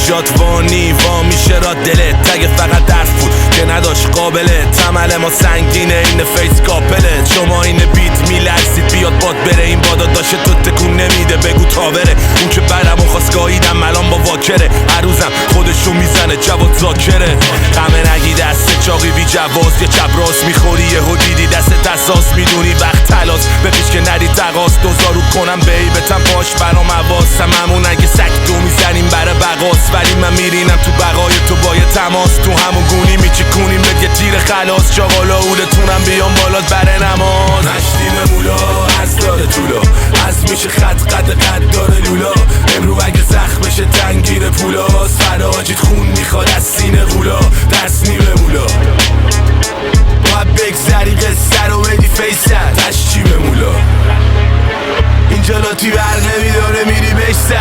جات وانی وا میشه را دلت تگه فقط درس بود که نداشت قابلت تمل ما سنگینه این فیس کاپلت شما این بیت میلرزید بیاد باد بره این بادا داشته تو تکون نمیده بگو تا بره اون که برم و خواست گاهیدم الان با واکره هر روزم خودشو میزنه جواد ذاکره همه نگی دست چاقی بی جواز یه چپ راست میخوری یه دیدی دست اساس میدونی وقت تلاس بپیش که ندی تقاس دوزارو کنم بیبتم باش برام حواسم همون اگه سکتو میزنیم برای بقاس ولی من میرینم تو بقای تو با یه تماس تو همون گونی میچکونیم به یه تیر خلاص چاقالا اولتونم بیام بالات برای نماز مشتی به مولا از داره طولا از میشه خط قد داره لولا امرو اگه زخم بشه تنگیر پولاس فراجید خون میخواد از سینه غولا دست نیمه مولا باید بگذری قصه رو بدی فیسن تشتی به مولا اینجا لاتی بر نمیداره میری بشته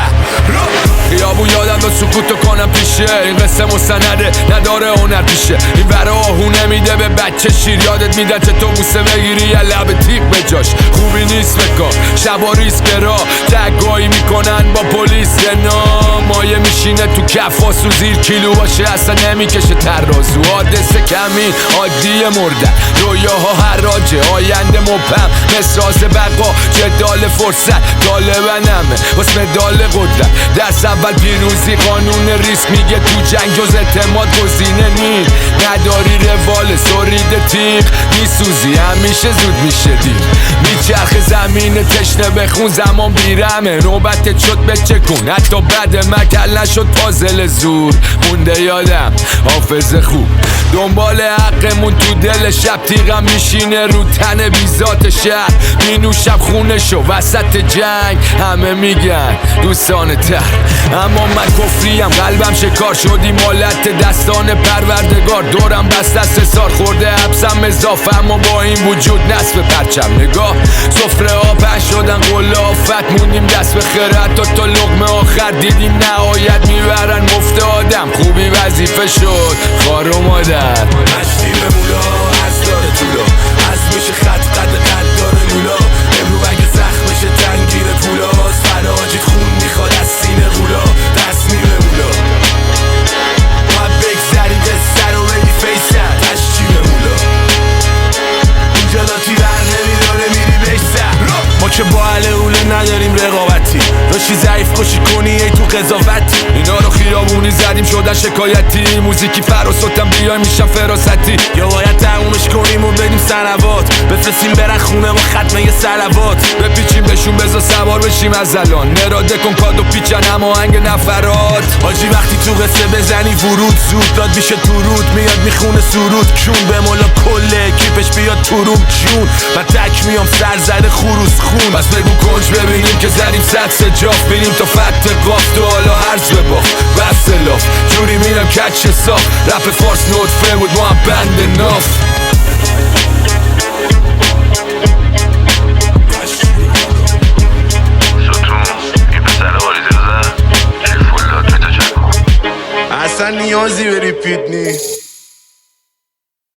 خیابون یادم داد سکوتو کنم پیشه این قصه مستنده نداره هنر پیشه این ور آهو نمیده به بچه شیر یادت میدن چه تو بوسه بگیری یه لب تیغ به جاش خوبی نیست بکار شبا ریسک را تگایی میکنن با پلیس نام مایه میشینه تو کفاس و زیر کیلو باشه اصلا نمیکشه ترازو حادثه کمی عادی مردن رویاها حراجه آینده مبهم مسراز بقا جدال فرصت طالبنمه واسه مدال قدرت دست اول پیروزی قانون ریسک میگه تو جنگ جز اعتماد گزینه نی نداری روال سرید تیغ میسوزی همیشه زود میشه دیر میچرخ زمین تشنه بخون زمان بیرمه نوبتت شد بچکون حتی بعد مکل نشد پازل زور مونده یادم حافظه خوب دنبال حقمون تو دل شب تیغم میشینه رو تن بیزات شهر مینوشم خونشو وسط جنگ همه میگن دوستان تر اما من کفریم قلبم شکار شدی مالت دستان پروردگار دورم بست دست سار خورده حبسم اضافه اما با این وجود نصف پرچم نگاه سفره ها پهن شدن قله آفت موندیم دست به خیرت تا لقمه آخر دیدیم نهایت میبرن مفت آدم خوبی وظیفه شد خار و مادر مشتی به مولا از داره طولا از میشه خط قد داره لولا امرو اگه زخم بشه تنگیر پولاس فراجید خون میخواد از سینه غولا دست نیمه مولا باید بگذری قصه رو بدی فیسن تشتی به مولا اینجا لاتی بر نمیداره میری بشتر ما که با اهل اوله نداریم رقابتی داشتی ضعیف کشی کنی ای تو قضاوتی اینا رو خیابونی زدیم شدن شکایتی موزیکی فراسوتم بیای میشم فراستی یا باید تمومش کنیم و بدیم سنوات بفرستیم برن خونه با ختمه یه سلوات بپیچیم بهشون بزا سوار بشیم از الان نراده کن کادو پیچن هماهنگ نفرات حاجی وقتی تو قصه بزنی ورود زود داد میشه تو رود میاد میخونه سرود کون به مولا کله کیپش بیاد تو روم جون من تک میام سر زده خروس خون بس بگو کنج ببینیم که زدیم صد سجاف بینیم تا فتح قاف تو حالا هرز بباف بس لاف جوری میرم کچ صاف رپ فارس نوت فه بود ما هم بند ناف